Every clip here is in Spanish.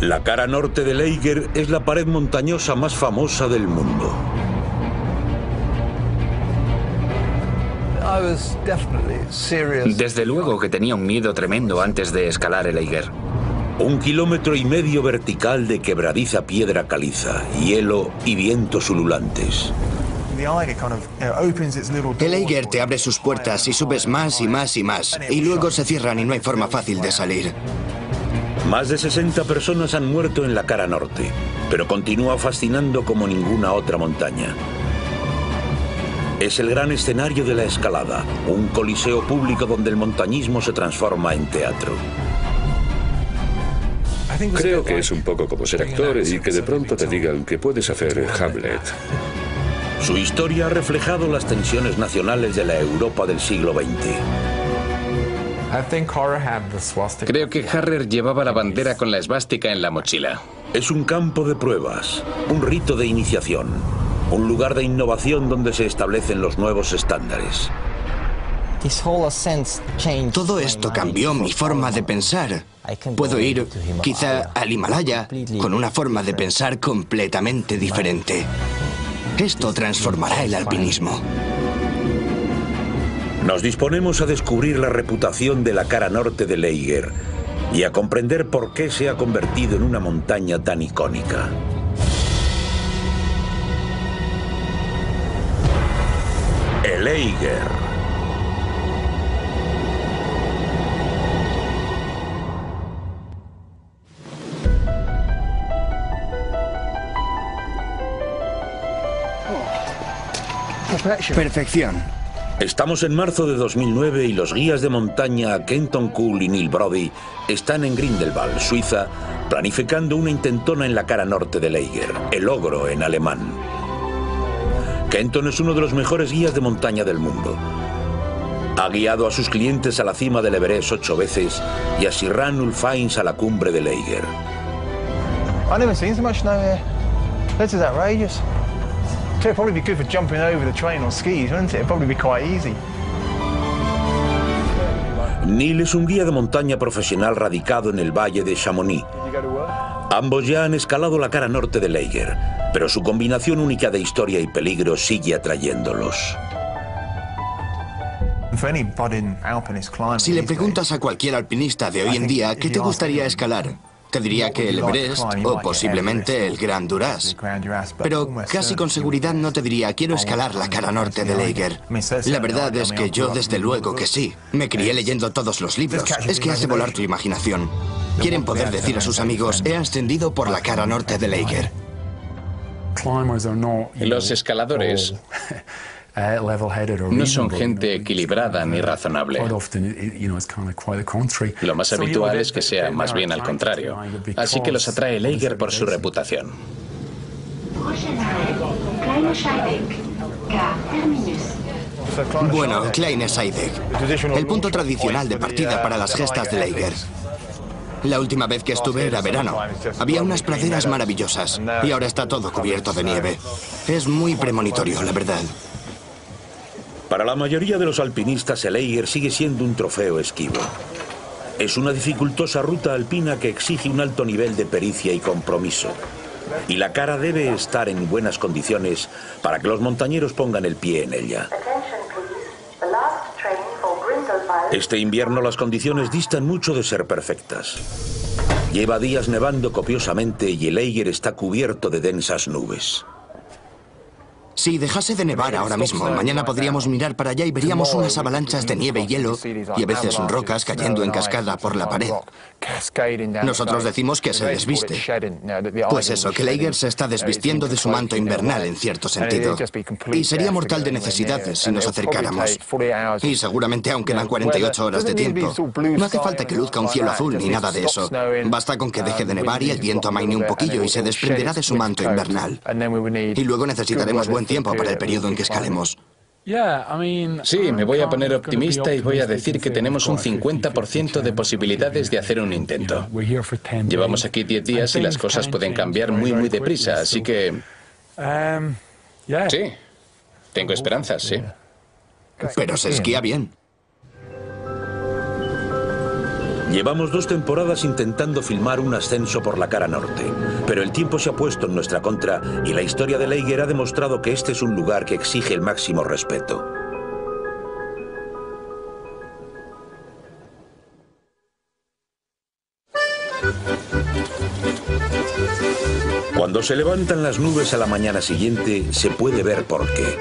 La cara norte del Eiger es la pared montañosa más famosa del mundo. Desde luego que tenía un miedo tremendo antes de escalar el Eiger. 1,5 kilómetros vertical de quebradiza piedra caliza, hielo y vientos ululantes. El Eiger te abre sus puertas y subes más y más y más, y luego se cierran y no hay forma fácil de salir. Más de 60 personas han muerto en la cara norte, pero continúa fascinando como ninguna otra montaña. Es el gran escenario de la escalada, un coliseo público donde el montañismo se transforma en teatro. Creo que es un poco como ser actor y que de pronto te digan que puedes hacer Hamlet. Su historia ha reflejado las tensiones nacionales de la Europa del siglo XX. Creo que Harrer llevaba la bandera con la esvástica en la mochila. Es un campo de pruebas, un rito de iniciación, un lugar de innovación donde se establecen los nuevos estándares. Todo esto cambió mi forma de pensar. Puedo ir, quizá, al Himalaya con una forma de pensar completamente diferente. Esto transformará el alpinismo. Nos disponemos a descubrir la reputación de la cara norte del Eiger y a comprender por qué se ha convertido en una montaña tan icónica. El Eiger. Perfección. Estamos en marzo de 2009 y los guías de montaña Kenton Kuhl y Neil Brody están en Grindelwald, Suiza, planificando una intentona en la cara norte del Eiger, el Ogro en alemán. Kenton es uno de los mejores guías de montaña del mundo. Ha guiado a sus clientes a la cima del Everest 8 veces y a Sirran Ulfains a la cumbre del Eiger. I've never seen so much snow here. This is outrageous. It'd probably be good for jumping over the train on skis, wouldn't it? It'd probably be quite easy. Neil es un guía de montaña profesional radicado en el valle de Chamonix. Ambos ya han escalado la cara norte del Eiger, pero su combinación única de historia y peligro sigue atrayéndolos. Si le preguntas a cualquier alpinista de hoy en día qué te gustaría escalar, te diría que el Everest o posiblemente el Grand Duras. Pero casi con seguridad no te diría quiero escalar la cara norte del Eiger. La verdad es que yo desde luego que sí. Me crié leyendo todos los libros. Es que hace volar tu imaginación. Quieren poder decir a sus amigos he ascendido por la cara norte del Eiger. Los escaladores no son gente equilibrada ni razonable. Lo más habitual es que sea más bien al contrario. Así que los atrae el Eiger por su reputación. Bueno, Kleine Scheidegg, el punto tradicional de partida para las gestas del Eiger. La última vez que estuve era verano. Había unas praderas maravillosas y ahora está todo cubierto de nieve. Es muy premonitorio, la verdad. Para la mayoría de los alpinistas, el Eiger sigue siendo un trofeo esquivo. Es una dificultosa ruta alpina que exige un alto nivel de pericia y compromiso. Y la cara debe estar en buenas condiciones para que los montañeros pongan el pie en ella. Este invierno las condiciones distan mucho de ser perfectas. Lleva días nevando copiosamente y el Eiger está cubierto de densas nubes. Si dejase de nevar ahora mismo, mañana podríamos mirar para allá y veríamos unas avalanchas de nieve y hielo y a veces rocas cayendo en cascada por la pared. Nosotros decimos que se desviste. Pues eso, que el Eiger se está desvistiendo de su manto invernal en cierto sentido. Y sería mortal de necesidades si nos acercáramos. Y seguramente aún quedan 48 horas de tiempo. No hace falta que luzca un cielo azul ni nada de eso. Basta con que deje de nevar y el viento amaine un poquillo y se desprenderá de su manto invernal. Y luego necesitaremos buen tiempo para el periodo en que escalemos. Sí, me voy a poner optimista y voy a decir que tenemos un 50% de posibilidades de hacer un intento. Llevamos aquí 10 días y las cosas pueden cambiar muy deprisa, así que... Sí, tengo esperanzas, sí. Pero se esquía bien. Llevamos 2 temporadas intentando filmar un ascenso por la cara norte, pero el tiempo se ha puesto en nuestra contra y la historia de Lager ha demostrado que este es un lugar que exige el máximo respeto. Cuando se levantan las nubes a la mañana siguiente, se puede ver por qué.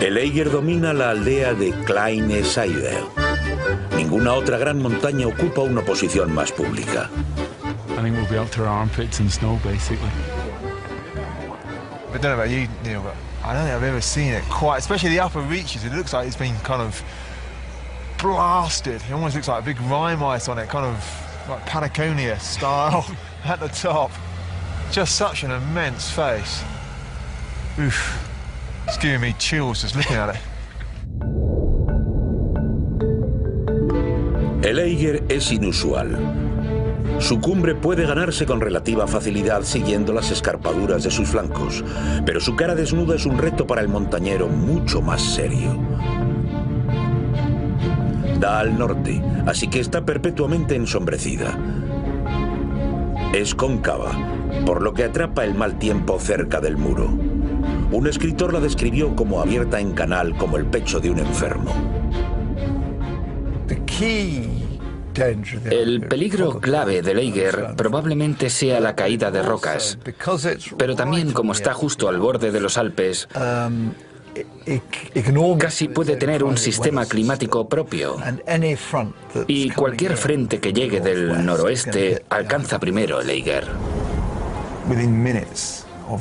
El Eiger domina la aldea de Kleine Seidel. Ninguna otra gran montaña ocupa una posición más pública. I think we'll be up to our armpits in snow, basically. I don't know about you, Neil, but I don't think I've ever seen it quite, especially the upper reaches. It looks like it's been kind of blasted. It almost looks like a big rime ice on it, kind of like Patagonia style at the top. Just such an immense face. Oof. It's giving me chills just looking at it. El Eiger es inusual. Su cumbre puede ganarse con relativa facilidad siguiendo las escarpaduras de sus flancos, pero su cara desnuda es un reto para el montañero mucho más serio. Da al norte, así que está perpetuamente ensombrecida. Es cóncava, por lo que atrapa el mal tiempo cerca del muro. Un escritor la describió como abierta en canal, como el pecho de un enfermo. El peligro clave del Eiger probablemente sea la caída de rocas, pero también como está justo al borde de los Alpes, casi puede tener un sistema climático propio y cualquier frente que llegue del noroeste alcanza primero el Eiger.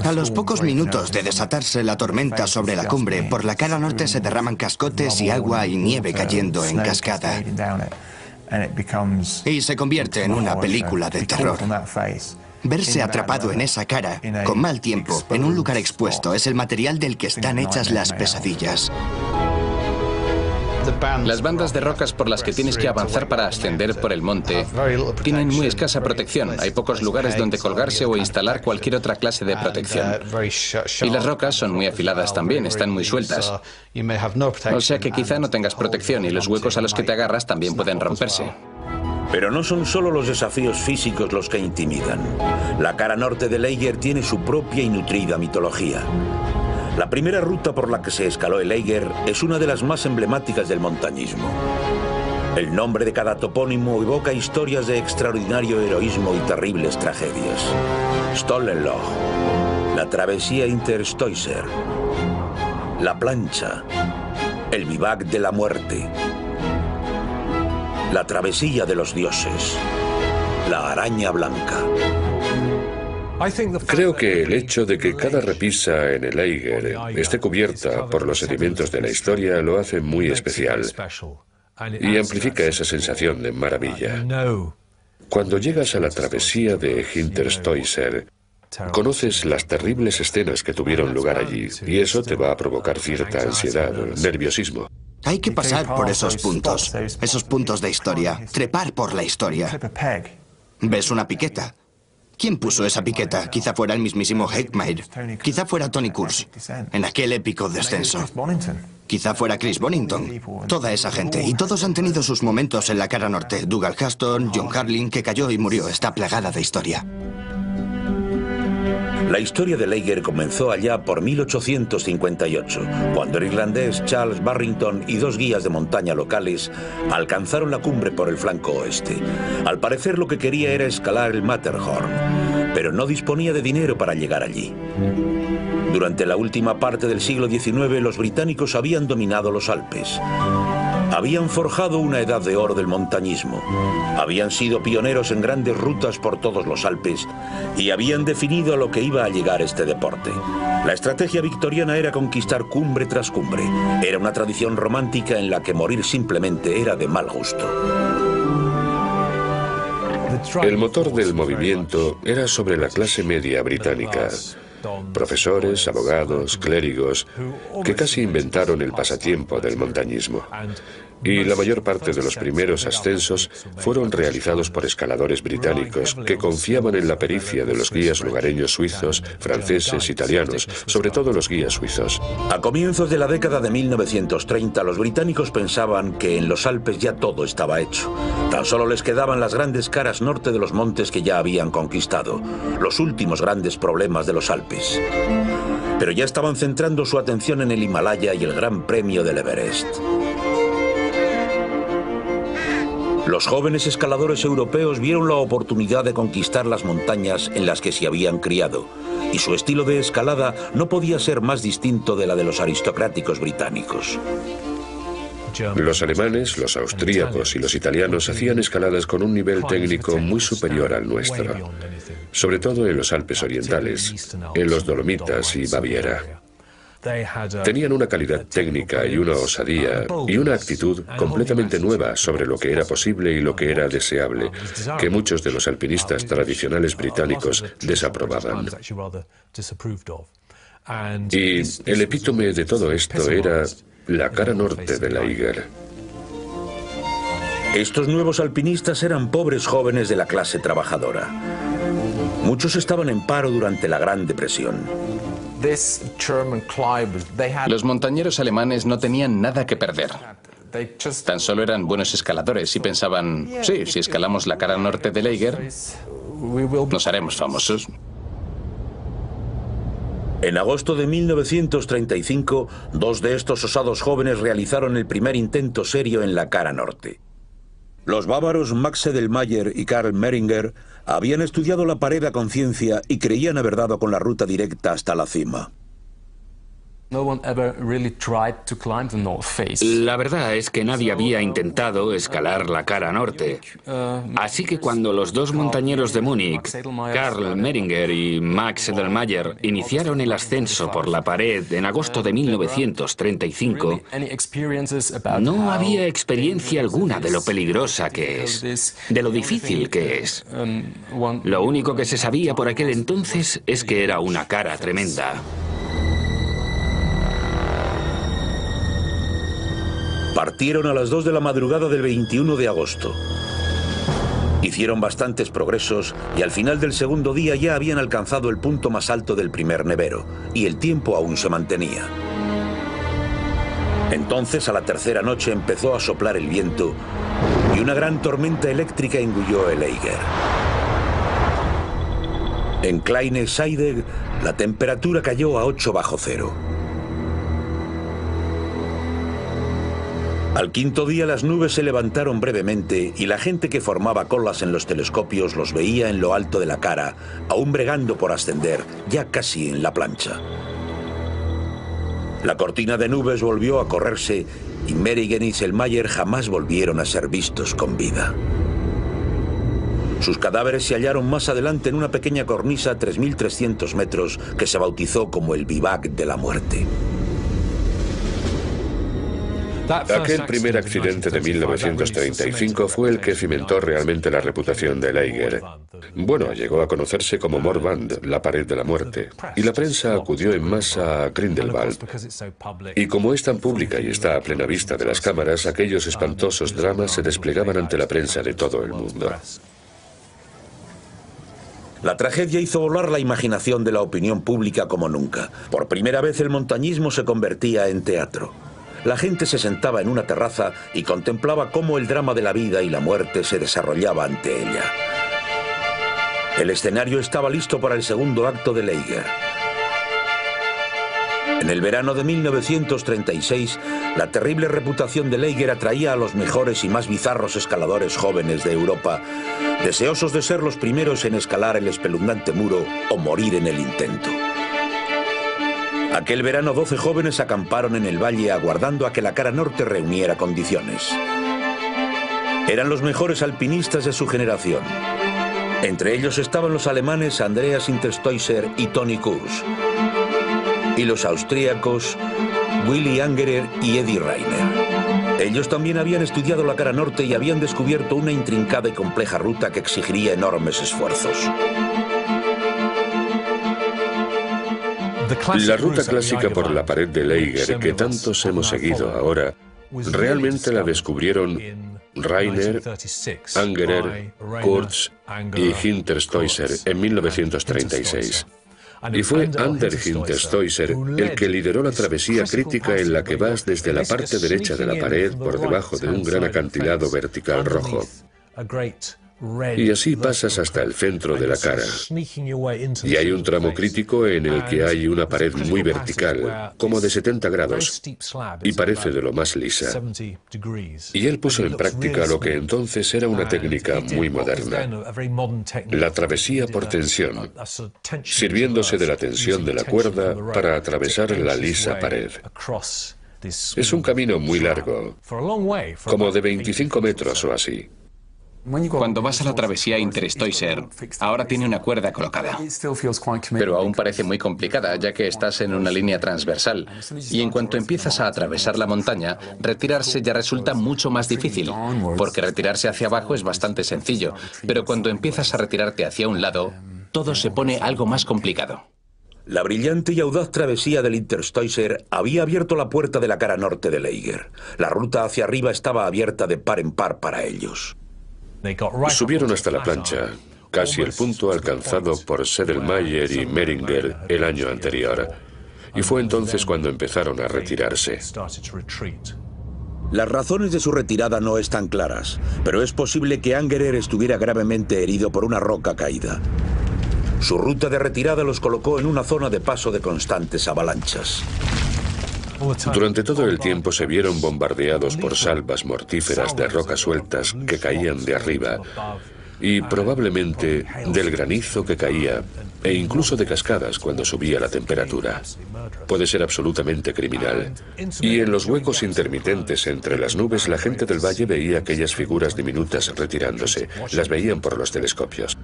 A los pocos minutos de desatarse la tormenta sobre la cumbre, por la cara norte se derraman cascotes y agua y nieve cayendo en cascada. Y se convierte en una película de terror. Verse atrapado en esa cara, con mal tiempo, en un lugar expuesto, es el material del que están hechas las pesadillas. Las bandas de rocas por las que tienes que avanzar para ascender por el monte tienen muy escasa protección. Hay pocos lugares donde colgarse o instalar cualquier otra clase de protección. Y las rocas son muy afiladas también, están muy sueltas. O sea que quizá no tengas protección y los huecos a los que te agarras también pueden romperse. Pero no son solo los desafíos físicos los que intimidan. La cara norte del Eiger tiene su propia y nutrida mitología. La primera ruta por la que se escaló el Eiger es una de las más emblemáticas del montañismo. El nombre de cada topónimo evoca historias de extraordinario heroísmo y terribles tragedias. Stollenloch, la travesía Interstoiser, la plancha, el vivac de la muerte, la travesía de los dioses, la araña blanca. Creo que el hecho de que cada repisa en el Eiger esté cubierta por los sedimentos de la historia lo hace muy especial y amplifica esa sensación de maravilla. Cuando llegas a la travesía de Hinterstoiser, conoces las terribles escenas que tuvieron lugar allí y eso te va a provocar cierta ansiedad, nerviosismo. Hay que pasar por esos puntos de historia, trepar por la historia. ¿Ves una piqueta? ¿Quién puso esa piqueta? Quizá fuera el mismísimo Heckmeyer. Quizá fuera Tony Kurz, en aquel épico descenso. Quizá fuera Chris Bonington. Toda esa gente. Y todos han tenido sus momentos en la cara norte. Dougal Haston, John Harling, que cayó y murió. Está plagada de historia. La historia del Eiger comenzó allá por 1858, cuando el irlandés Charles Barrington y 2 guías de montaña locales alcanzaron la cumbre por el flanco oeste. Al parecer lo que quería era escalar el Matterhorn, pero no disponía de dinero para llegar allí. Durante la última parte del siglo XIX, los británicos habían dominado los Alpes. Habían forjado una edad de oro del montañismo. Habían sido pioneros en grandes rutas por todos los Alpes y habían definido a lo que iba a llegar este deporte. La estrategia victoriana era conquistar cumbre tras cumbre. Era una tradición romántica en la que morir simplemente era de mal gusto. El motor del movimiento era sobre la clase media británica. Profesores, abogados, clérigos, que casi inventaron el pasatiempo del montañismo. Y la mayor parte de los primeros ascensos fueron realizados por escaladores británicos que confiaban en la pericia de los guías lugareños suizos, franceses, italianos, sobre todo los guías suizos. A comienzos de la década de 1930, los británicos pensaban que en los Alpes ya todo estaba hecho. Tan solo les quedaban las grandes caras norte de los montes que ya habían conquistado, los últimos grandes problemas de los Alpes. Pero ya estaban centrando su atención en el Himalaya y el Gran Premio del Everest. Los jóvenes escaladores europeos vieron la oportunidad de conquistar las montañas en las que se habían criado, y su estilo de escalada no podía ser más distinto de la de los aristocráticos británicos. Los alemanes, los austríacos y los italianos hacían escaladas con un nivel técnico muy superior al nuestro, sobre todo en los Alpes orientales, en los Dolomitas y Baviera. Tenían una calidad técnica y una osadía y una actitud completamente nueva sobre lo que era posible y lo que era deseable, que muchos de los alpinistas tradicionales británicos desaprobaban. Y el epítome de todo esto era la cara norte de Eiger. Estos nuevos alpinistas eran pobres jóvenes de la clase trabajadora. Muchos estaban en paro durante la Gran Depresión. Los montañeros alemanes no tenían nada que perder. Tan solo eran buenos escaladores y pensaban, sí, si escalamos la cara norte de Eiger, nos haremos famosos. En agosto de 1935, dos de estos osados jóvenes realizaron el primer intento serio en la cara norte. Los bávaros Max Edelmayer y Karl Meringer habían estudiado la pared a conciencia y creían haber dado con la ruta directa hasta la cima. La verdad es que nadie había intentado escalar la cara norte. Así que cuando los dos montañeros de Múnich, Karl Meringer y Max Edelmayer, iniciaron el ascenso por la pared en agosto de 1935, no había experiencia alguna de lo peligrosa que es, de lo difícil que es. Lo único que se sabía por aquel entonces es que era una cara tremenda. Partieron a las 2 de la madrugada del 21 de agosto. Hicieron bastantes progresos y al final del segundo día ya habían alcanzado el punto más alto del primer nevero, y el tiempo aún se mantenía. Entonces, a la tercera noche empezó a soplar el viento y una gran tormenta eléctrica engulló el Eiger. En Kleine Scheidegg, la temperatura cayó a 8 bajo cero. Al quinto día las nubes se levantaron brevemente y la gente que formaba colas en los telescopios los veía en lo alto de la cara, aún bregando por ascender, ya casi en la plancha. La cortina de nubes volvió a correrse y Meringer y Selmayer jamás volvieron a ser vistos con vida. Sus cadáveres se hallaron más adelante en una pequeña cornisa a 3.300 metros que se bautizó como el Vivac de la Muerte. Aquel primer accidente de 1935 fue el que cimentó realmente la reputación de Eiger. Bueno, llegó a conocerse como Morband, la pared de la muerte, y la prensa acudió en masa a Grindelwald. Y como es tan pública y está a plena vista de las cámaras, aquellos espantosos dramas se desplegaban ante la prensa de todo el mundo. La tragedia hizo volar la imaginación de la opinión pública como nunca. Por primera vez el montañismo se convertía en teatro. La gente se sentaba en una terraza y contemplaba cómo el drama de la vida y la muerte se desarrollaba ante ella. El escenario estaba listo para el segundo acto de Eiger. En el verano de 1936, la terrible reputación de Eiger atraía a los mejores y más bizarros escaladores jóvenes de Europa, deseosos de ser los primeros en escalar el espeluznante muro o morir en el intento. Aquel verano 12 jóvenes acamparon en el valle aguardando a que la cara norte reuniera condiciones. Eran los mejores alpinistas de su generación. Entre ellos estaban los alemanes Andreas Hinterstoiser y Toni Kurz, y los austríacos Willy Angerer y Eddie Rainer. Ellos también habían estudiado la cara norte y habían descubierto una intrincada y compleja ruta que exigiría enormes esfuerzos. La ruta clásica por la pared de Eiger que tantos hemos seguido ahora Realmente la descubrieron Rainer, Angerer, Kurz y Hinterstoiser en 1936. Y fue Ander Hinterstoiser el que lideró la travesía crítica en la que vas desde la parte derecha de la pared por debajo de un gran acantilado vertical rojo. Y así pasas hasta el centro de la cara. Y hay un tramo crítico en el que hay una pared muy vertical, como de 70 grados, y parece de lo más lisa. Y él puso en práctica lo que entonces era una técnica muy moderna, la travesía por tensión, sirviéndose de la tensión de la cuerda para atravesar la lisa pared. Es un camino muy largo, como de 25 metros o así. Cuando vas a la travesía Interstoiser, ahora tiene una cuerda colocada. Pero aún parece muy complicada, ya que estás en una línea transversal. Y en cuanto empiezas a atravesar la montaña, retirarse ya resulta mucho más difícil, porque retirarse hacia abajo es bastante sencillo. Pero cuando empiezas a retirarte hacia un lado, todo se pone algo más complicado. La brillante y audaz travesía del Interstoiser había abierto la puerta de la cara norte de Leiger. La ruta hacia arriba estaba abierta de par en par para ellos. Subieron hasta la plancha, casi el punto alcanzado por Sedlmayr y Meringer el año anterior, y fue entonces cuando empezaron a retirarse. Las razones de su retirada no están claras, pero es posible que Angerer estuviera gravemente herido por una roca caída. Su ruta de retirada los colocó en una zona de paso de constantes avalanchas. Durante todo el tiempo se vieron bombardeados por salvas mortíferas de rocas sueltas que caían de arriba y probablemente del granizo que caía e incluso de cascadas cuando subía la temperatura. Puede ser absolutamente criminal. Y en los huecos intermitentes entre las nubes la gente del valle veía aquellas figuras diminutas retirándose. Las veían por los telescopios.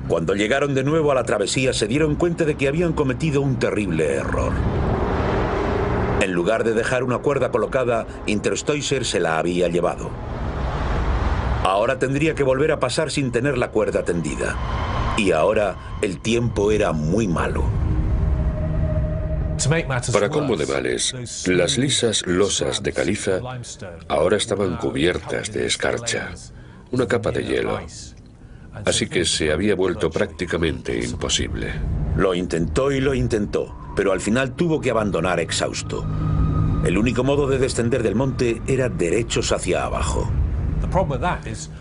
Cuando llegaron de nuevo a la travesía se dieron cuenta de que habían cometido un terrible error. En lugar de dejar una cuerda colocada, Interstoiser se la había llevado. Ahora tendría que volver a pasar sin tener la cuerda tendida. Y ahora el tiempo era muy malo. Para colmo de males, las lisas losas de caliza ahora estaban cubiertas de escarcha, una capa de hielo. Así que se había vuelto prácticamente imposible. Lo intentó y lo intentó, pero al final tuvo que abandonar exhausto. El único modo de descender del monte era derechos hacia abajo.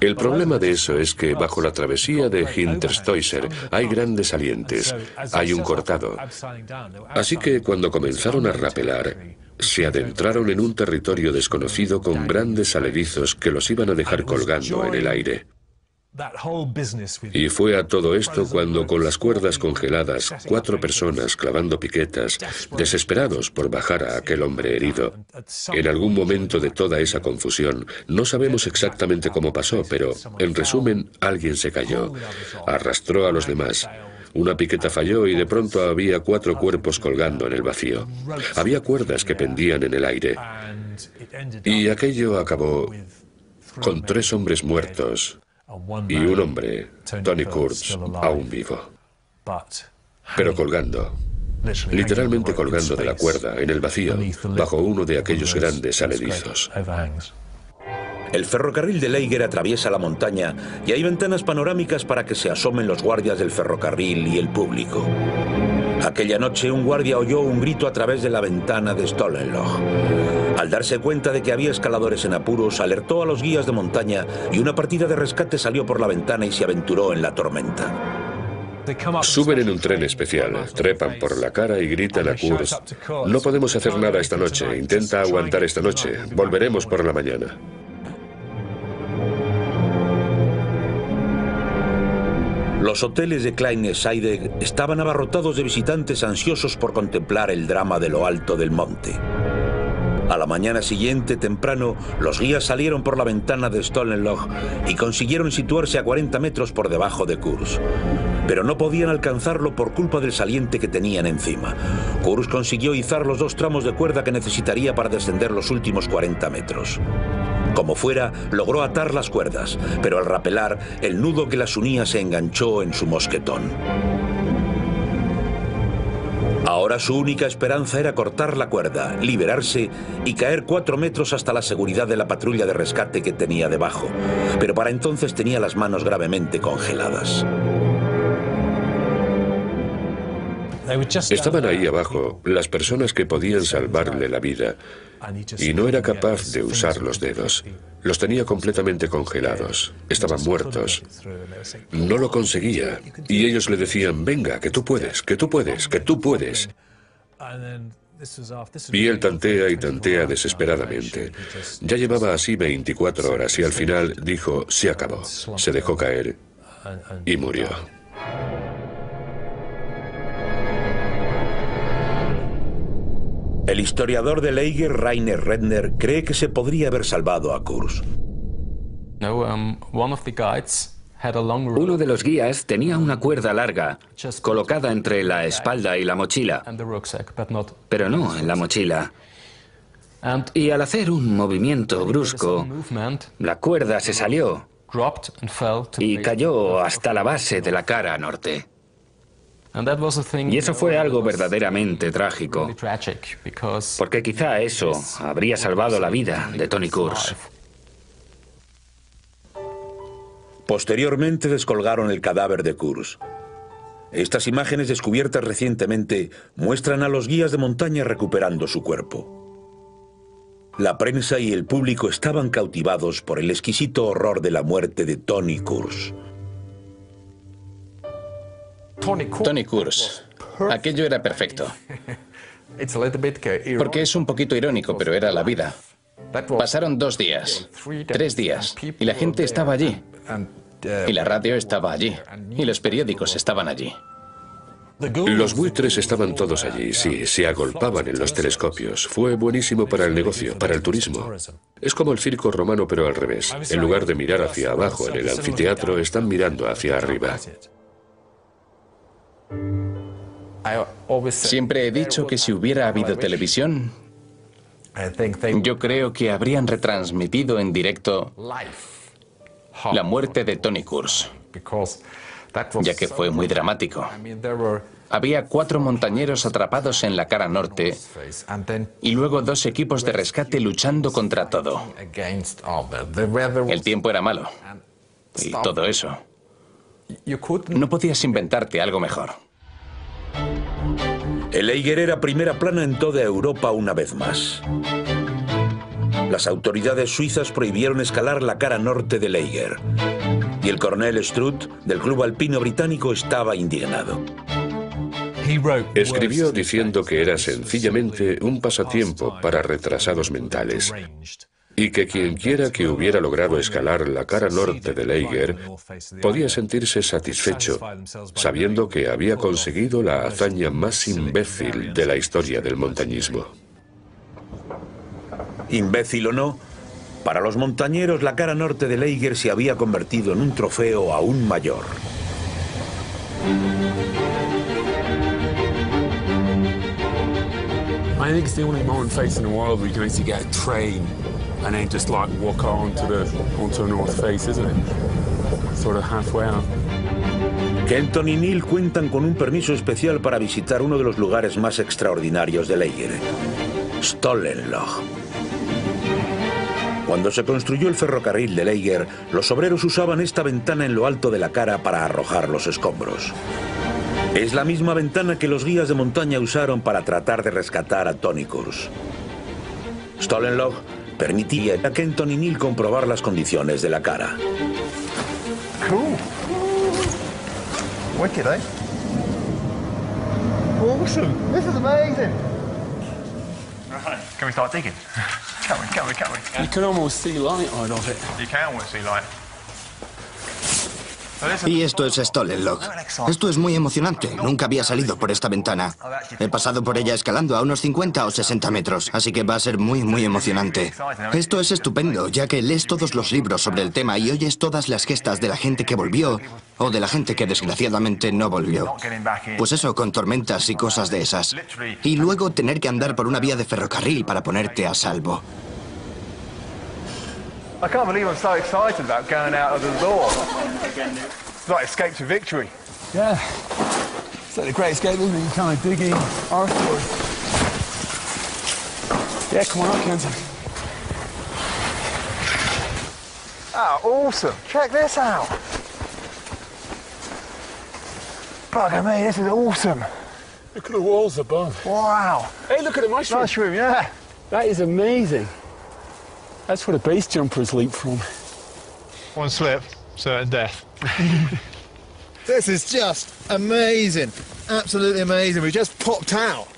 El problema de eso es que bajo la travesía de Hinterstoiser hay grandes salientes, hay un cortado. Así que cuando comenzaron a rapelar, se adentraron en un territorio desconocido con grandes aledizos que los iban a dejar colgando en el aire. Y fue a todo esto cuando, con las cuerdas congeladas, 4 personas clavando piquetas, desesperados por bajar a aquel hombre herido. En algún momento de toda esa confusión, no sabemos exactamente cómo pasó, pero, en resumen, alguien se cayó, arrastró a los demás. Una piqueta falló y de pronto había 4 cuerpos colgando en el vacío. Había cuerdas que pendían en el aire. Y aquello acabó con 3 hombres muertos y un hombre, Tony Kurz, aún vivo. Pero colgando, literalmente colgando de la cuerda, en el vacío, bajo uno de aquellos grandes aledizos. El ferrocarril de Leiger atraviesa la montaña y hay ventanas panorámicas para que se asomen los guardias del ferrocarril y el público. Aquella noche un guardia oyó un grito a través de la ventana de Stollenloch. Al darse cuenta de que había escaladores en apuros, alertó a los guías de montaña y una partida de rescate salió por la ventana y se aventuró en la tormenta. Suben en un tren especial, trepan por la cara y gritan a Kurz: "No podemos hacer nada esta noche, intenta aguantar esta noche, volveremos por la mañana". Los hoteles de Kleine-Scheidegg estaban abarrotados de visitantes ansiosos por contemplar el drama de lo alto del monte. A la mañana siguiente, temprano, los guías salieron por la ventana de Stollenloch y consiguieron situarse a 40 metros por debajo de Kurz. Pero no podían alcanzarlo por culpa del saliente que tenían encima. Kurz consiguió izar los 2 tramos de cuerda que necesitaría para descender los últimos 40 metros. Como fuera, logró atar las cuerdas, pero al rapelar, el nudo que las unía se enganchó en su mosquetón. Ahora su única esperanza era cortar la cuerda, liberarse y caer 4 metros hasta la seguridad de la patrulla de rescate que tenía debajo. Pero para entonces tenía las manos gravemente congeladas. Estaban ahí abajo las personas que podían salvarle la vida y no era capaz de usar los dedos. Los tenía completamente congelados. Estaban muertos. No lo conseguía. Y ellos le decían, venga, que tú puedes, que tú puedes, que tú puedes. Y él tantea y tantea desesperadamente. Ya llevaba así 24 horas y al final dijo, se acabó. Se dejó caer y murió. El historiador de Leiger, Rainer Redner, cree que se podría haber salvado a Kurz. Uno de los guías tenía una cuerda larga, colocada entre la espalda y la mochila, pero no en la mochila. Y al hacer un movimiento brusco, la cuerda se salió y cayó hasta la base de la cara norte. Y eso fue algo verdaderamente trágico, porque quizá eso habría salvado la vida de Tony Kurz. Posteriormente descolgaron el cadáver de Kurz. Estas imágenes descubiertas recientemente muestran a los guías de montaña recuperando su cuerpo. La prensa y el público estaban cautivados por el exquisito horror de la muerte de Tony Kurz. Tony Kurz. Aquello era perfecto. Porque es un poquito irónico, pero era la vida. Pasaron 2 días, 3 días, y la gente estaba allí. Y la radio estaba allí. Y los periódicos estaban allí. Los buitres estaban todos allí, sí, se agolpaban en los telescopios. Fue buenísimo para el negocio, para el turismo. Es como el circo romano, pero al revés. En lugar de mirar hacia abajo en el anfiteatro, están mirando hacia arriba. Siempre he dicho que si hubiera habido televisión, yo creo que habrían retransmitido en directo la muerte de Tony Kurz, ya que fue muy dramático. Había 4 montañeros atrapados en la cara norte y luego 2 equipos de rescate luchando contra todo. El tiempo era malo y todo eso. No podías inventarte algo mejor. El Eiger era primera plana en toda Europa una vez más. Las autoridades suizas prohibieron escalar la cara norte del Eiger. Y el coronel Strutt, del club alpino británico, estaba indignado. Escribió diciendo que era sencillamente un pasatiempo para retrasados mentales y que quien quiera que hubiera logrado escalar la cara norte del Eiger podía sentirse satisfecho, sabiendo que había conseguido la hazaña más imbécil de la historia del montañismo. Imbécil o no, para los montañeros la cara norte del Eiger se había convertido en un trofeo aún mayor. I think it's the only mountain face in the world where you can actually get a train and then just like walk onto the north face, isn't it? Sort of halfway out. Kenton y Neil cuentan con un permiso especial para visitar uno de los lugares más extraordinarios del Eiger, Stollenloch. Cuando se construyó el ferrocarril del Eiger, los obreros usaban esta ventana en lo alto de la cara para arrojar los escombros. Es la misma ventana que los guías de montaña usaron para tratar de rescatar a Tony Kurz. Stollenloch permitía a Kenton y Neil comprobar las condiciones de la cara. Cool. Wicked, eh? Awesome. This is amazing. Right. Can we start digging? Can we? You can almost see light out of it. You can almost see light. Y esto es Stollenloch. Esto es muy emocionante. Nunca había salido por esta ventana. He pasado por ella escalando a unos 50 o 60 metros, así que va a ser muy, muy emocionante. Esto es estupendo, ya que lees todos los libros sobre el tema y oyes todas las gestas de la gente que volvió o de la gente que desgraciadamente no volvió. Pues eso, con tormentas y cosas de esas. Y luego tener que andar por una vía de ferrocarril para ponerte a salvo. I can't believe I'm so excited about going out of the door. It's like escape to victory. Yeah. It's like the Great Escape, isn't it? You kind of dig in afterwards. Yeah, come on up, Kenton. Oh, awesome. Check this out. Bugger me, this is awesome. Look at the walls above. Wow. Hey, look at the mushroom. Mushroom, yeah. That is amazing. That's where the base jumpers leap from. One slip, certain death. This is just amazing. Absolutely amazing. We just popped out.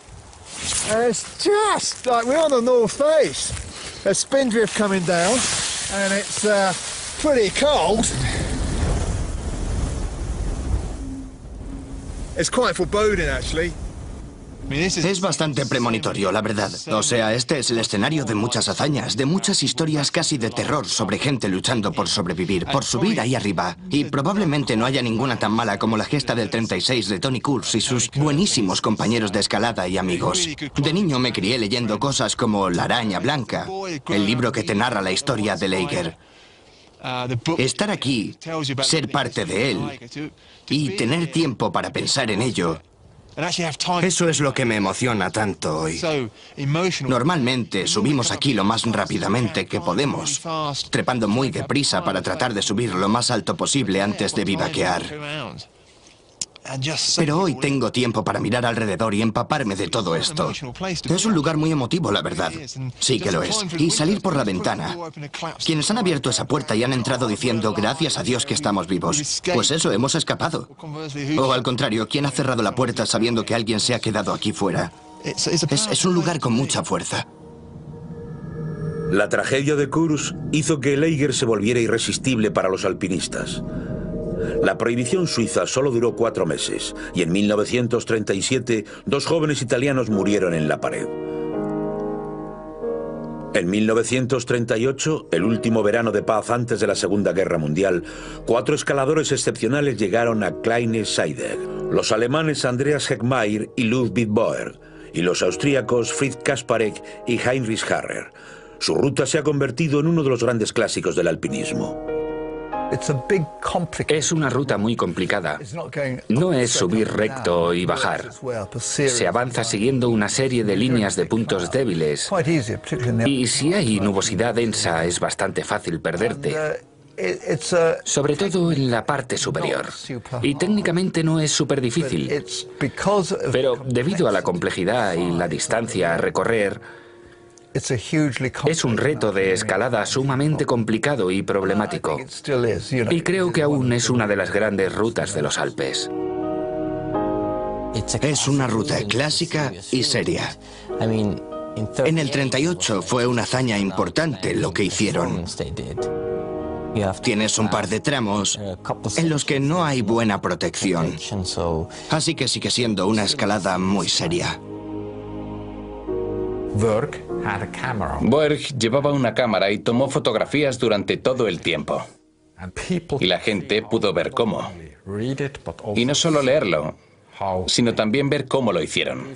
And it's just like we're on the north face. There's spindrift coming down, and it's pretty cold. It's quite foreboding, actually. Es bastante premonitorio, la verdad. O sea, este es el escenario de muchas hazañas, de muchas historias casi de terror sobre gente luchando por sobrevivir, por subir ahí arriba. Y probablemente no haya ninguna tan mala como la gesta del 36 de Tony Kurz y sus buenísimos compañeros de escalada y amigos. De niño me crié leyendo cosas como La Araña Blanca, el libro que te narra la historia de Lager. Estar aquí, ser parte de él y tener tiempo para pensar en ello, eso es lo que me emociona tanto hoy. Normalmente subimos aquí lo más rápidamente que podemos, trepando muy deprisa para tratar de subir lo más alto posible antes de vivaquear. Pero hoy tengo tiempo para mirar alrededor y empaparme de todo esto. Es un lugar muy emotivo, la verdad. Sí que lo es. Y salir por la ventana. Quienes han abierto esa puerta y han entrado diciendo gracias a Dios que estamos vivos. Pues eso, hemos escapado. O al contrario, ¿quién ha cerrado la puerta sabiendo que alguien se ha quedado aquí fuera? Es un lugar con mucha fuerza. La tragedia de Kurz hizo que el Eiger se volviera irresistible para los alpinistas. La prohibición suiza solo duró 4 meses y en 1937 2 jóvenes italianos murieron en la pared. En 1938, el último verano de paz antes de la Segunda Guerra Mundial, 4 escaladores excepcionales llegaron a Kleine Scheidegg, los alemanes Andreas Heckmair y Ludwig Boer, y los austríacos Fritz Kasparek y Heinrich Harrer. Su ruta se ha convertido en uno de los grandes clásicos del alpinismo. Es una ruta muy complicada. No es subir recto y bajar. Se avanza siguiendo una serie de líneas de puntos débiles. Y si hay nubosidad densa, es bastante fácil perderte. Sobre todo en la parte superior. Y técnicamente no es súper difícil. Pero debido a la complejidad y la distancia a recorrer, es un reto de escalada sumamente complicado y problemático. Y creo que aún es una de las grandes rutas de los Alpes. Es una ruta clásica y seria. En el 38 fue una hazaña importante lo que hicieron. Tienes un par de tramos en los que no hay buena protección. Así que sigue siendo una escalada muy seria. Boerg llevaba una cámara y tomó fotografías durante todo el tiempo. Y la gente pudo ver cómo. Y no solo leerlo, sino también ver cómo lo hicieron.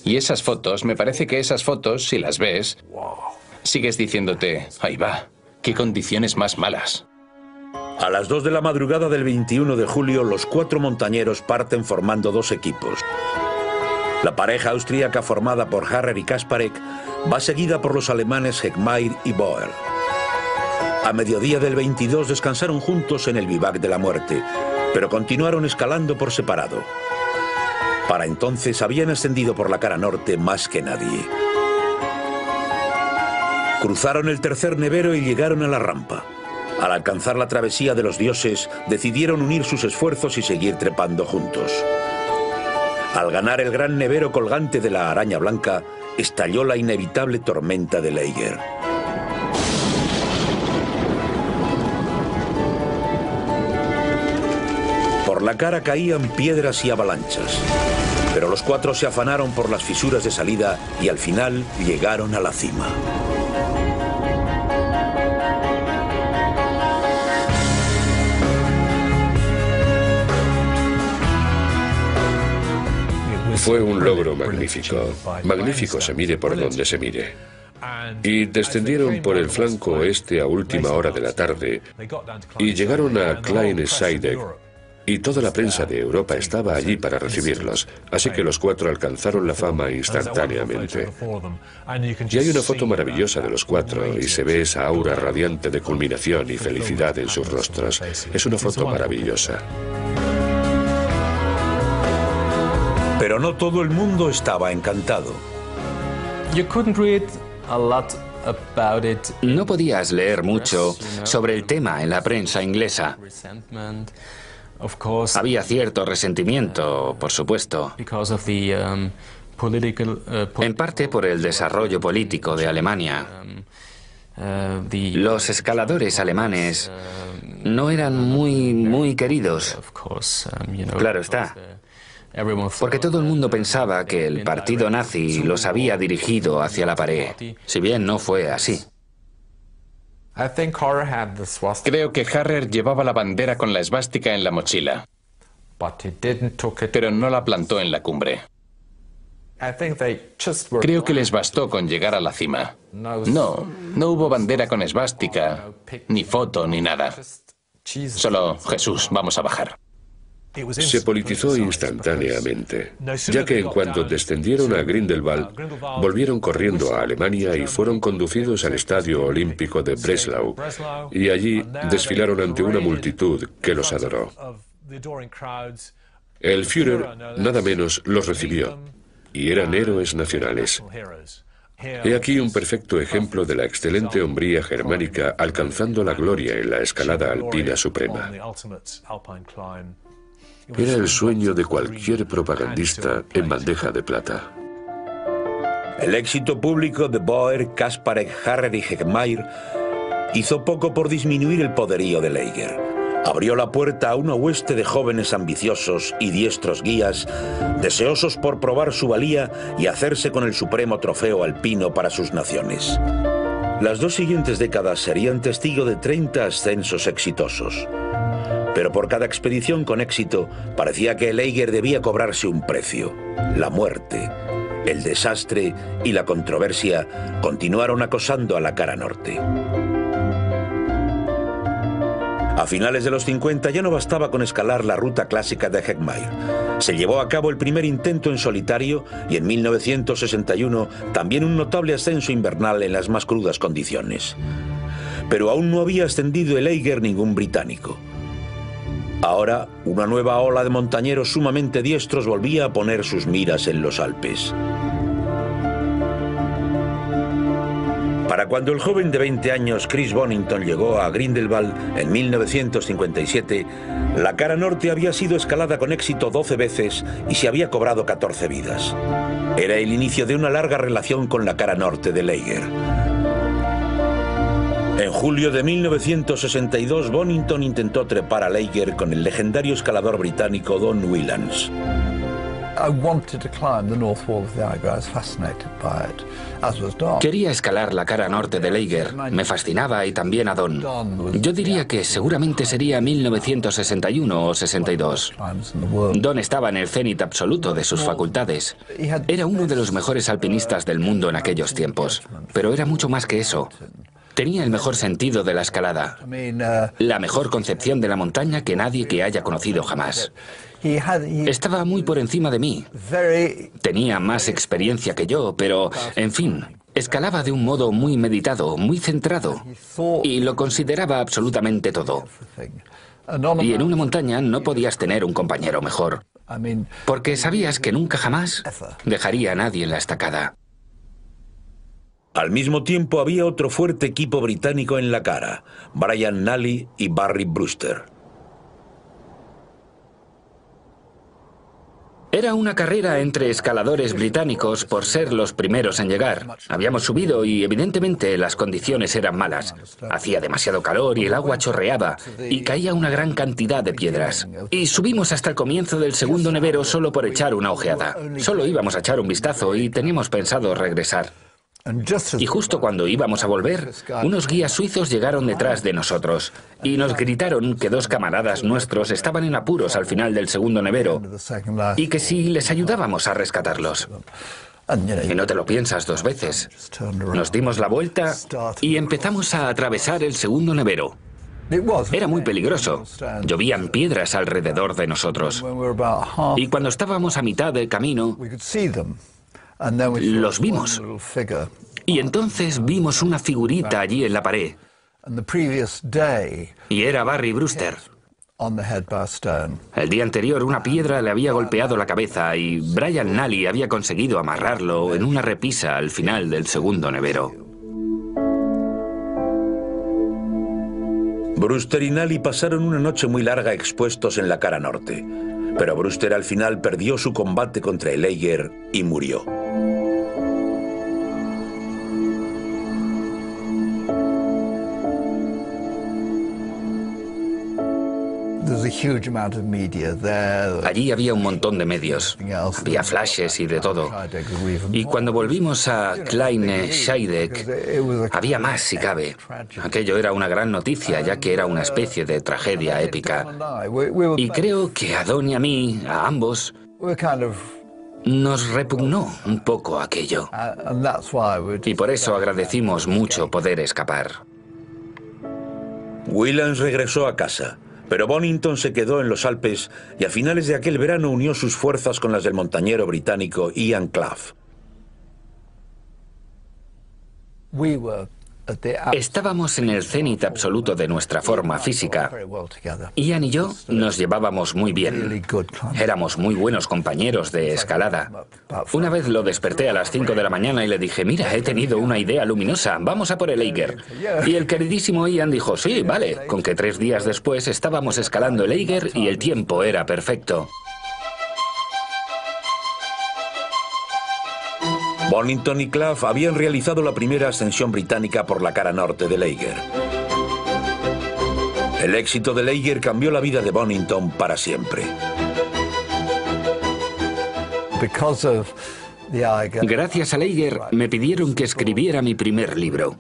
Y esas fotos, me parece que esas fotos, si las ves, sigues diciéndote, ahí va, qué condiciones más malas. A las 2 de la madrugada del 21 de julio, los 4 montañeros parten formando 2 equipos. La pareja austríaca formada por Harrer y Kasparek va seguida por los alemanes Heckmair y Boer. A mediodía del 22 descansaron juntos en el Bivac de la Muerte, pero continuaron escalando por separado. Para entonces habían ascendido por la cara norte más que nadie. Cruzaron el tercer nevero y llegaron a la rampa. Al alcanzar la travesía de los dioses, decidieron unir sus esfuerzos y seguir trepando juntos. Al ganar el gran nevero colgante de la Araña Blanca, estalló la inevitable tormenta de Lager. Por la cara caían piedras y avalanchas, pero los 4 se afanaron por las fisuras de salida y al final llegaron a la cima. Fue un logro magnífico. Magnífico se mire por donde se mire. Y descendieron por el flanco oeste a última hora de la tarde y llegaron a Kleine Scheidegg, Y toda la prensa de Europa estaba allí para recibirlos, así que los cuatro alcanzaron la fama instantáneamente. Y hay una foto maravillosa de los cuatro y se ve esa aura radiante de culminación y felicidad en sus rostros. Es una foto maravillosa. Pero no todo el mundo estaba encantado. No podías leer mucho sobre el tema en la prensa inglesa. Había cierto resentimiento, por supuesto, en parte por el desarrollo político de Alemania. Los escaladores alemanes no eran muy queridos. Claro está, porque todo el mundo pensaba que el partido nazi los había dirigido hacia la pared, si bien no fue así. Creo que Harrer llevaba la bandera con la esvástica en la mochila, pero no la plantó en la cumbre. Creo que les bastó con llegar a la cima. No hubo bandera con esvástica, ni foto, ni nada. Solo, Jesús, vamos a bajar. Se politizó instantáneamente, ya que en cuanto descendieron a Grindelwald, volvieron corriendo a Alemania y fueron conducidos al Estadio Olímpico de Breslau, y allí desfilaron ante una multitud que los adoró. El Führer, nada menos, los recibió, y eran héroes nacionales. He aquí un perfecto ejemplo de la excelente hombría germánica alcanzando la gloria en la escalada alpina suprema. Era el sueño de cualquier propagandista en bandeja de plata. El éxito público de Boer, Kasparek, Harrer y Heckmair hizo poco por disminuir el poderío de Leiger. Abrió la puerta a una hueste de jóvenes ambiciosos y diestros guías, deseosos por probar su valía y hacerse con el supremo trofeo alpino para sus naciones. Las dos siguientes décadas serían testigo de 30 ascensos exitosos. Pero por cada expedición con éxito, parecía que Leiger debía cobrarse un precio. La muerte, el desastre y la controversia continuaron acosando a la cara norte. A finales de los 50 ya no bastaba con escalar la ruta clásica de Heckmair. Se llevó a cabo el primer intento en solitario y en 1961 también un notable ascenso invernal en las más crudas condiciones. Pero aún no había ascendido el Eiger ningún británico. Ahora, una nueva ola de montañeros sumamente diestros volvía a poner sus miras en los Alpes. Para cuando el joven de 20 años Chris Bonington llegó a Grindelwald en 1957, la cara norte había sido escalada con éxito 12 veces y se había cobrado 14 vidas. Era el inicio de una larga relación con la cara norte de Leiger. En julio de 1962, Bonington intentó trepar a Leiger con el legendario escalador británico Don Whelans. Quería escalar la cara norte de Leiger. Me fascinaba y también a Don. Yo diría que seguramente sería 1961 o 62. Don estaba en el cenit absoluto de sus facultades. Era uno de los mejores alpinistas del mundo en aquellos tiempos. Pero era mucho más que eso. Tenía el mejor sentido de la escalada, la mejor concepción de la montaña que nadie que haya conocido jamás. Estaba muy por encima de mí. Tenía más experiencia que yo, pero, en fin, escalaba de un modo muy meditado, muy centrado, y lo consideraba absolutamente todo. Y en una montaña no podías tener un compañero mejor, porque sabías que nunca jamás dejaría a nadie en la estacada. Al mismo tiempo había otro fuerte equipo británico en la cara, Brian Nally y Barry Brewster. Era una carrera entre escaladores británicos por ser los primeros en llegar. Habíamos subido y evidentemente las condiciones eran malas. Hacía demasiado calor y el agua chorreaba y caía una gran cantidad de piedras. Y subimos hasta el comienzo del segundo nevero solo por echar una ojeada. Solo íbamos a echar un vistazo y teníamos pensado regresar. Y justo cuando íbamos a volver, unos guías suizos llegaron detrás de nosotros y nos gritaron que dos camaradas nuestros estaban en apuros al final del segundo nevero y que si les ayudábamos a rescatarlos. Y no te lo piensas dos veces. Nos dimos la vuelta y empezamos a atravesar el segundo nevero. Era muy peligroso. Llovían piedras alrededor de nosotros. Y cuando estábamos a mitad del camino, los vimos. Y entonces vimos una figurita allí en la pared. Y era Barry Brewster. El día anterior una piedra le había golpeado la cabeza y Brian Nally había conseguido amarrarlo en una repisa al final del segundo nevero. Brewster y Nally pasaron una noche muy larga expuestos en la cara norte, pero Brewster al final perdió su combate contra el Eiger y murió. Allí había un montón de medios, había flashes y de todo. Y cuando volvimos a Kleine Scheidegg, había más si cabe. Aquello era una gran noticia, ya que era una especie de tragedia épica. Y creo que a Don y a mí, a ambos, nos repugnó un poco aquello. Y por eso agradecimos mucho poder escapar. Wielands regresó a casa, pero Bonington se quedó en los Alpes y a finales de aquel verano unió sus fuerzas con las del montañero británico Ian Clough. Estábamos en el cenit absoluto de nuestra forma física. Ian y yo nos llevábamos muy bien. Éramos muy buenos compañeros de escalada. Una vez lo desperté a las 5 de la mañana y le dije, mira, he tenido una idea luminosa, vamos a por el Eiger. Y el queridísimo Ian dijo, sí, vale, con que 3 días después estábamos escalando el Eiger y el tiempo era perfecto. Bonington y Clough habían realizado la primera ascensión británica por la cara norte del Eiger. El éxito del Eiger cambió la vida de Bonington para siempre. Gracias al Eiger me pidieron que escribiera mi primer libro.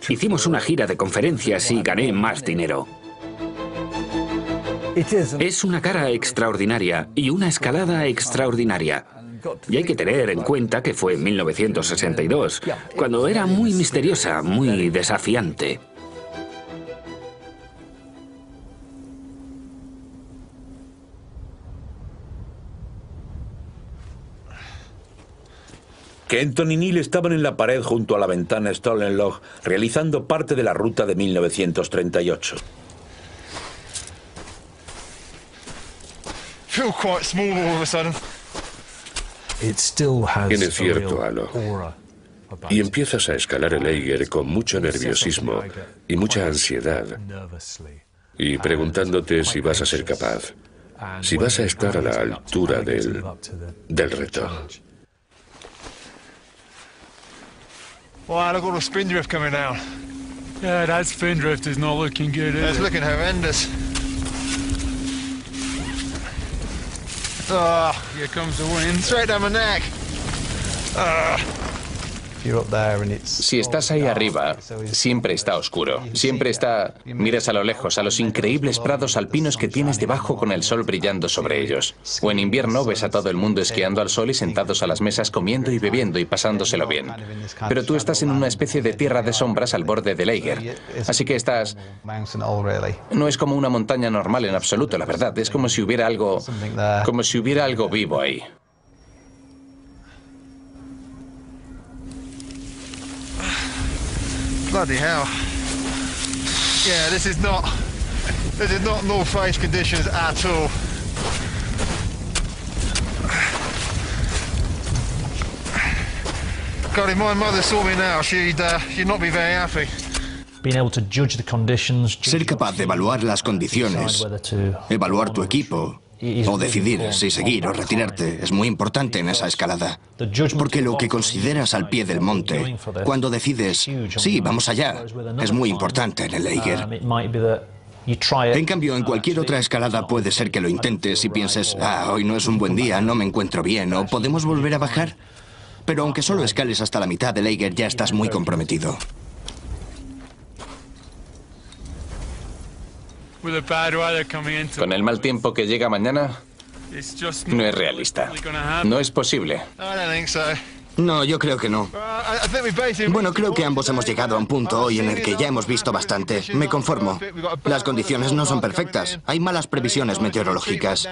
Hicimos una gira de conferencias y gané más dinero. Es una cara extraordinaria y una escalada extraordinaria. Y hay que tener en cuenta que fue en 1962, cuando era muy misteriosa, muy desafiante. Kenton y Neil estaban en la pared junto a la ventana Stolen Log, realizando parte de la ruta de 1938. Tiene cierto halo. Y empiezas a escalar el Eiger con mucho nerviosismo y mucha ansiedad. Y preguntándote si vas a ser capaz, si vas a estar a la altura del reto. Wow, look at the spindrift coming down. Yeah, that spindrift is not looking good, is It's it? looking horrendous. Oh, Here comes the wind. straight down my neck. Si estás ahí arriba, siempre está oscuro. Siempre está... Miras a lo lejos, a los increíbles prados alpinos que tienes debajo con el sol brillando sobre ellos. O en invierno ves a todo el mundo esquiando al sol y sentados a las mesas comiendo y bebiendo y pasándoselo bien. Pero tú estás en una especie de tierra de sombras al borde del Eiger. Así que estás... No es como una montaña normal en absoluto, la verdad. Es como si hubiera algo... Como si hubiera algo vivo ahí. Bloody hell. Yeah, this is not North Face conditions at all. God, if my mother saw me now, she'd not be very happy. Ser capaz de evaluar las condiciones, evaluar tu equipo, o decidir si seguir o retirarte es muy importante en esa escalada. Porque lo que consideras al pie del monte, cuando decides, sí, vamos allá, es muy importante en el Eiger. En cambio, en cualquier otra escalada puede ser que lo intentes y pienses, hoy no es un buen día, no me encuentro bien, o podemos volver a bajar. Pero aunque solo escales hasta la mitad del Eiger, ya estás muy comprometido. Con el mal tiempo que llega mañana, no es realista. No es posible. I don't think so. No, yo creo que no. Bueno, creo que ambos hemos llegado a un punto hoy en el que ya hemos visto bastante. Me conformo. Las condiciones no son perfectas. Hay malas previsiones meteorológicas.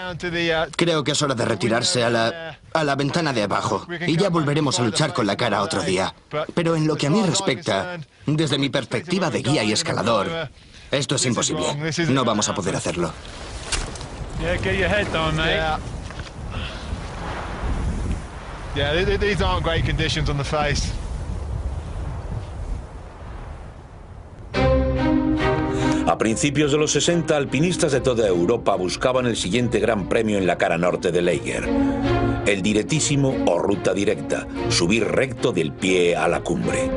Creo que es hora de retirarse a la ventana de abajo. Y ya volveremos a luchar con la cara otro día. Pero en lo que a mí respecta, desde mi perspectiva de guía y escalador, esto es imposible. No vamos a poder hacerlo. These aren't great conditions on the face. A principios de los 60, alpinistas de toda Europa buscaban el siguiente gran premio en la cara norte de Eiger. El directísimo o ruta directa, subir recto del pie a la cumbre.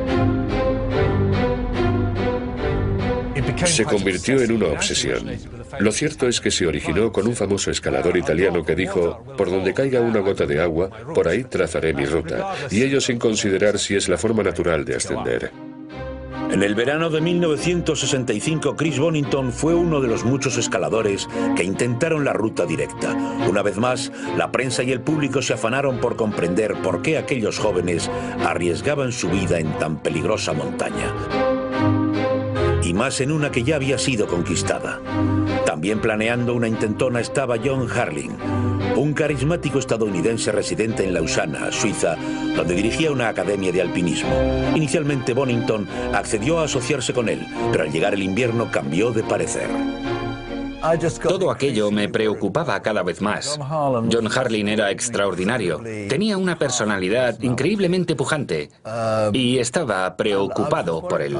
Se convirtió en una obsesión. Lo cierto es que se originó con un famoso escalador italiano que dijo: por donde caiga una gota de agua, por ahí trazaré mi ruta, y ello sin considerar si es la forma natural de ascender. En el verano de 1965, Chris Bonington fue uno de los muchos escaladores que intentaron la ruta directa. Una vez más, la prensa y el público se afanaron por comprender por qué aquellos jóvenes arriesgaban su vida en tan peligrosa montaña. Y más en una que ya había sido conquistada. También planeando una intentona estaba John Harling, un carismático estadounidense residente en Lausana, Suiza, donde dirigía una academia de alpinismo. Inicialmente Bonington accedió a asociarse con él, pero al llegar el invierno cambió de parecer. Todo aquello me preocupaba cada vez más. John Harling era extraordinario. Tenía una personalidad increíblemente pujante y estaba preocupado por él.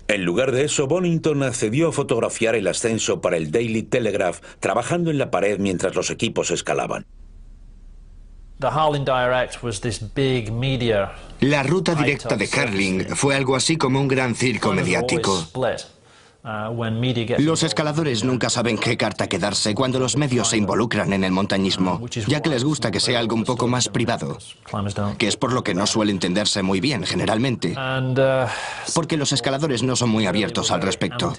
En lugar de eso, Bonington accedió a fotografiar el ascenso para el Daily Telegraph, trabajando en la pared mientras los equipos escalaban. La ruta directa de Harling fue algo así como un gran circo mediático. Los escaladores nunca saben qué carta quedarse cuando los medios se involucran en el montañismo, ya que les gusta que sea algo un poco más privado, que es por lo que no suele entenderse muy bien generalmente, porque los escaladores no son muy abiertos al respecto.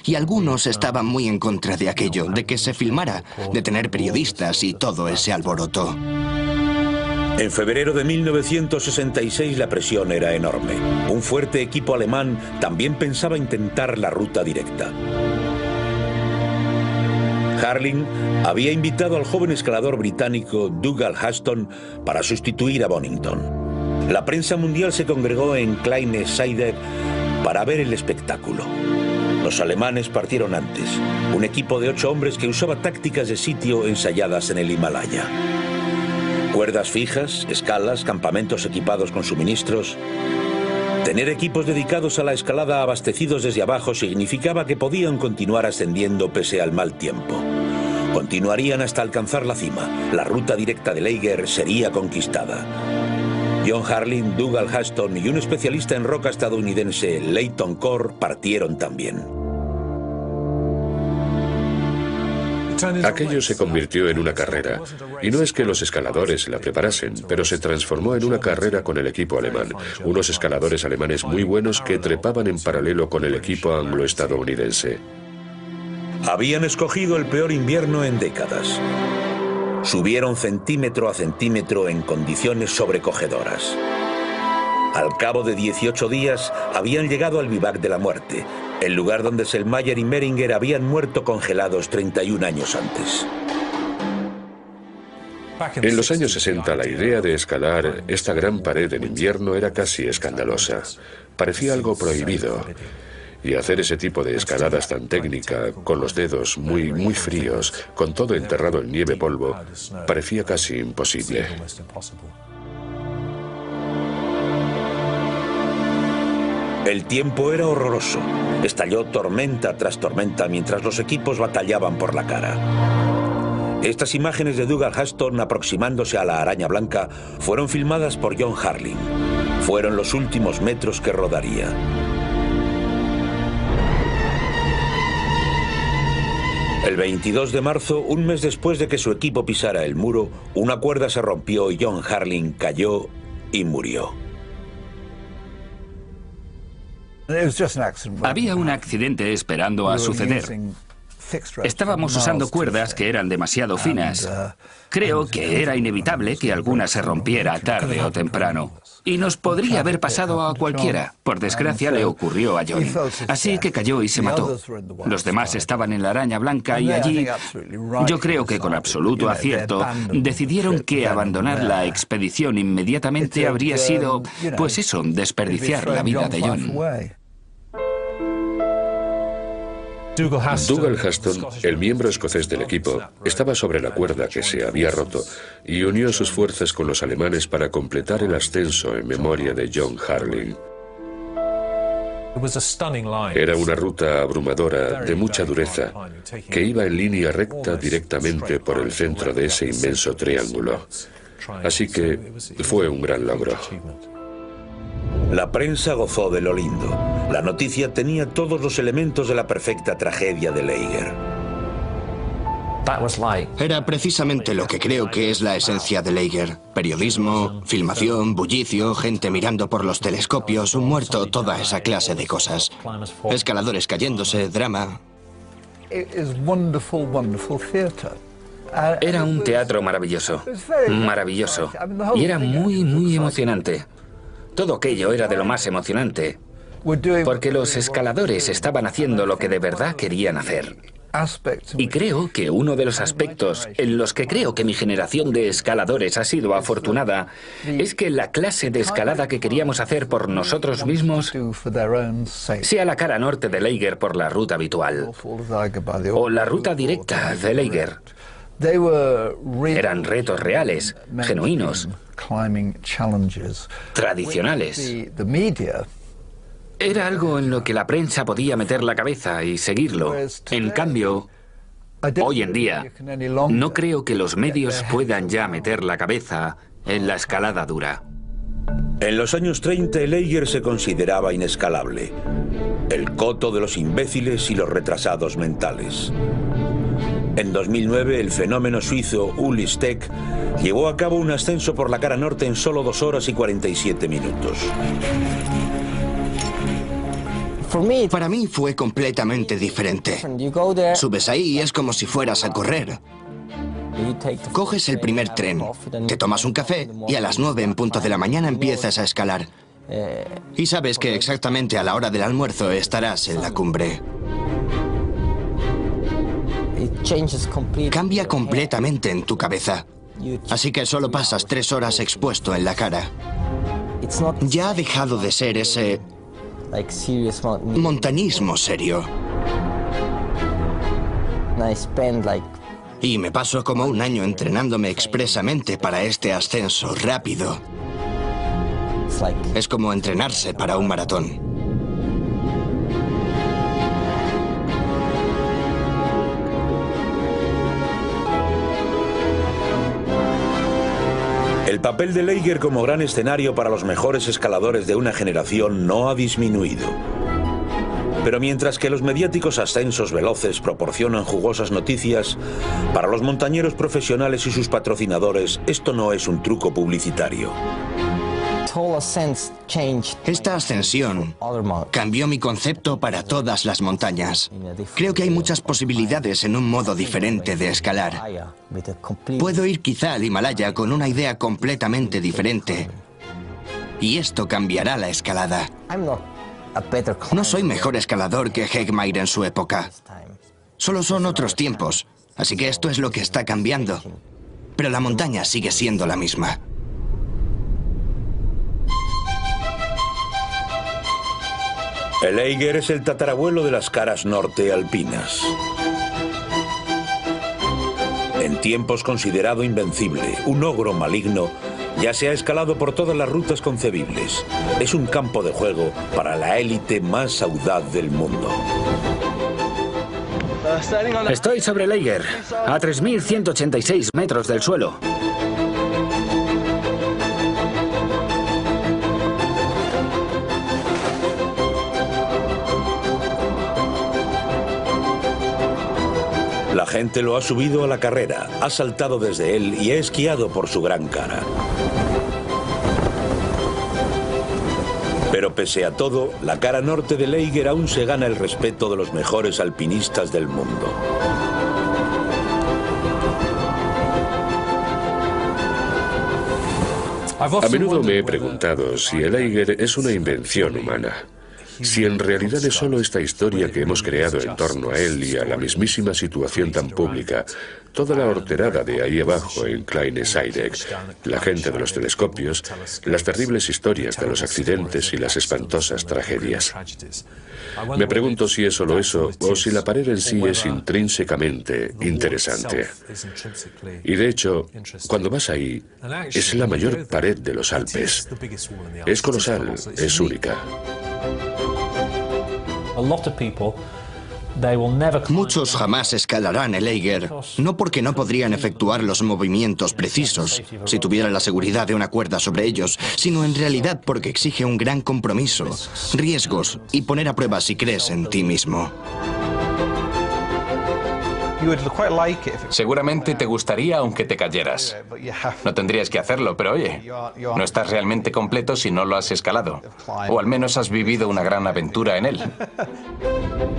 Y algunos estaban muy en contra de aquello, de que se filmara, de tener periodistas y todo ese alboroto. En febrero de 1966 la presión era enorme. Un fuerte equipo alemán también pensaba intentar la ruta directa. Harling había invitado al joven escalador británico Dougal Haston para sustituir a Bonington. La prensa mundial se congregó en Kleine Seide para ver el espectáculo. Los alemanes partieron antes, un equipo de 8 hombres que usaba tácticas de sitio ensayadas en el Himalaya. Cuerdas fijas, escalas, campamentos equipados con suministros. Tener equipos dedicados a la escalada abastecidos desde abajo significaba que podían continuar ascendiendo pese al mal tiempo. Continuarían hasta alcanzar la cima. La ruta directa de Eiger sería conquistada. John Harling, Dougal Haston y un especialista en roca estadounidense, Leighton Core, partieron también. Aquello se convirtió en una carrera, y no es que los escaladores la preparasen, pero se transformó en una carrera con el equipo alemán, unos escaladores alemanes muy buenos que trepaban en paralelo con el equipo anglo-estadounidense. Habían escogido el peor invierno en décadas. Subieron centímetro a centímetro en condiciones sobrecogedoras. Al cabo de 18 días habían llegado al Bivac de la Muerte, el lugar donde Selmayr y Meringer habían muerto congelados 31 años antes. En los años 60 la idea de escalar esta gran pared en invierno era casi escandalosa. Parecía algo prohibido. Y hacer ese tipo de escaladas tan técnica, con los dedos muy fríos, con todo enterrado en nieve polvo, parecía casi imposible. El tiempo era horroroso. Estalló tormenta tras tormenta mientras los equipos batallaban por la cara. Estas imágenes de Dougal Haston aproximándose a la araña blanca fueron filmadas por John Harling. Fueron los últimos metros que rodaría. El 22 de marzo, un mes después de que su equipo pisara el muro, una cuerda se rompió y John Harling cayó y murió. Había un accidente esperando a suceder. Estábamos usando cuerdas que eran demasiado finas. Creo que era inevitable que alguna se rompiera tarde o temprano. Y nos podría haber pasado a cualquiera. Por desgracia le ocurrió a John. Así que cayó y se mató. Los demás estaban en la araña blanca y allí, yo creo que con absoluto acierto, decidieron que abandonar la expedición inmediatamente habría sido, pues eso, desperdiciar la vida de John. Dougal Haston, el miembro escocés del equipo, estaba sobre la cuerda que se había roto y unió sus fuerzas con los alemanes para completar el ascenso en memoria de John Harling. Era una ruta abrumadora de mucha dureza que iba en línea recta directamente por el centro de ese inmenso triángulo. Así que fue un gran logro. La prensa gozó de lo lindo. La noticia tenía todos los elementos de la perfecta tragedia de Laeger. Era precisamente lo que creo que es la esencia de Laeger. Periodismo, filmación, bullicio, gente mirando por los telescopios, un muerto, toda esa clase de cosas. Escaladores cayéndose, drama. Era un teatro maravilloso, maravilloso. Y era muy emocionante. Todo aquello era de lo más emocionante, porque los escaladores estaban haciendo lo que de verdad querían hacer. Y creo que uno de los aspectos en los que creo que mi generación de escaladores ha sido afortunada es que la clase de escalada que queríamos hacer por nosotros mismos sea la cara norte de Laeger por la ruta habitual, o la ruta directa de Laeger. Eran retos reales, genuinos, tradicionales. Era algo en lo que la prensa podía meter la cabeza y seguirlo. En cambio, hoy en día, no creo que los medios puedan ya meter la cabeza en la escalada dura. En los años 30, el Laeger se consideraba inescalable. El coto de los imbéciles y los retrasados mentales. En 2009, el fenómeno suizo Uli Steck llevó a cabo un ascenso por la cara norte en solo 2 horas y 47 minutos. Para mí fue completamente diferente. Subes ahí y es como si fueras a correr. Coges el primer tren, te tomas un café y a las 9 en punto de la mañana empiezas a escalar. Y sabes que exactamente a la hora del almuerzo estarás en la cumbre. Cambia completamente en tu cabeza. Así que solo pasas 3 horas expuesto en la cara. Ya ha dejado de ser ese montañismo serio. Y me paso como un año entrenándome expresamente para este ascenso rápido. Es como entrenarse para un maratón. El papel de Laeger como gran escenario para los mejores escaladores de una generación no ha disminuido. Pero mientras que los mediáticos ascensos veloces proporcionan jugosas noticias, para los montañeros profesionales y sus patrocinadores esto no es un truco publicitario. Esta ascensión cambió mi concepto para todas las montañas. Creo que hay muchas posibilidades en un modo diferente de escalar. Puedo ir quizá al Himalaya con una idea completamente diferente. Y esto cambiará la escalada. No soy mejor escalador que Hegmaier en su época. Solo son otros tiempos. Así que esto es lo que está cambiando. Pero la montaña sigue siendo la misma. El Laeger es el tatarabuelo de las caras norte alpinas. En tiempos considerado invencible, un ogro maligno, ya se ha escalado por todas las rutas concebibles. Es un campo de juego para la élite más audaz del mundo. Estoy sobre Laeger, a 3.186 metros del suelo. La gente lo ha subido a la carrera, ha saltado desde él y ha esquiado por su gran cara. Pero pese a todo, la cara norte del Eiger aún se gana el respeto de los mejores alpinistas del mundo. A menudo me he preguntado si el Eiger es una invención humana. Si en realidad es solo esta historia que hemos creado en torno a él y a la mismísima situación tan pública, toda la horterada de ahí abajo en Kleine Scheidegg, la gente de los telescopios, las terribles historias de los accidentes y las espantosas tragedias. Me pregunto si es solo eso o si la pared en sí es intrínsecamente interesante. Y de hecho, cuando vas ahí, es la mayor pared de los Alpes. Es colosal, es única. Muchos jamás escalarán el Eiger, no porque no podrían efectuar los movimientos precisos si tuvieran la seguridad de una cuerda sobre ellos, sino en realidad porque exige un gran compromiso, riesgos y poner a prueba si crees en ti mismo. Seguramente te gustaría aunque te cayeras. No tendrías que hacerlo, pero oye, no estás realmente completo si no lo has escalado. O al menos has vivido una gran aventura en él.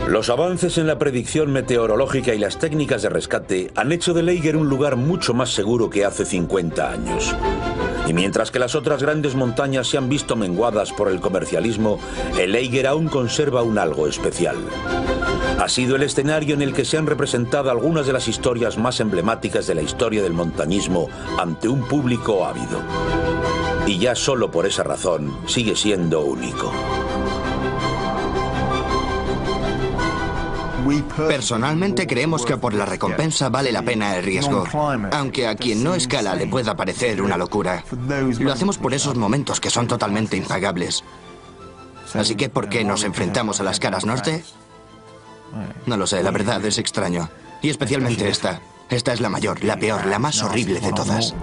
Los avances en la predicción meteorológica y las técnicas de rescate han hecho del Eiger un lugar mucho más seguro que hace 50 años. Y mientras que las otras grandes montañas se han visto menguadas por el comercialismo, el Eiger aún conserva un algo especial. Ha sido el escenario en el que se han representado algunas de las historias más emblemáticas de la historia del montañismo ante un público ávido. Y ya solo por esa razón sigue siendo único. Personalmente creemos que por la recompensa vale la pena el riesgo, aunque a quien no escala le pueda parecer una locura. Lo hacemos por esos momentos que son totalmente impagables. Así que, ¿por qué nos enfrentamos a las caras norte? No lo sé, la verdad es extraño. Y especialmente esta. Esta es la mayor, la peor, la más horrible de todas.